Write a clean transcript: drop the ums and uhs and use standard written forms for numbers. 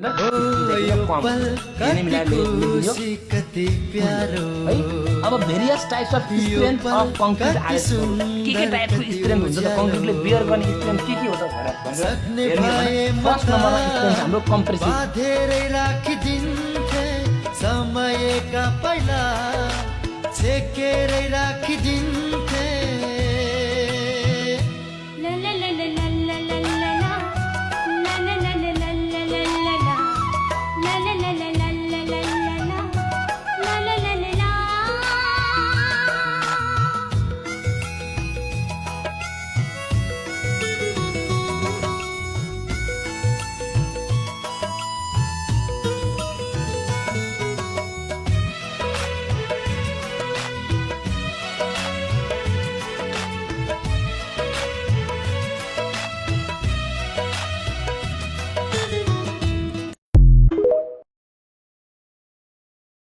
अब various types of strength of concrete आएको के टाइपको स्ट्रेन्थ हुन्छ त कङ्क्रिटले बियर गर्ने स्ट्रेन्थ के हो त फर्स्ट नम्बरमा स्ट्रेन्थ हाम्रो कम्प्रेसिभ धेरै राखिदिन्थे समयका पहिला छेकेरै राखिदिन्थे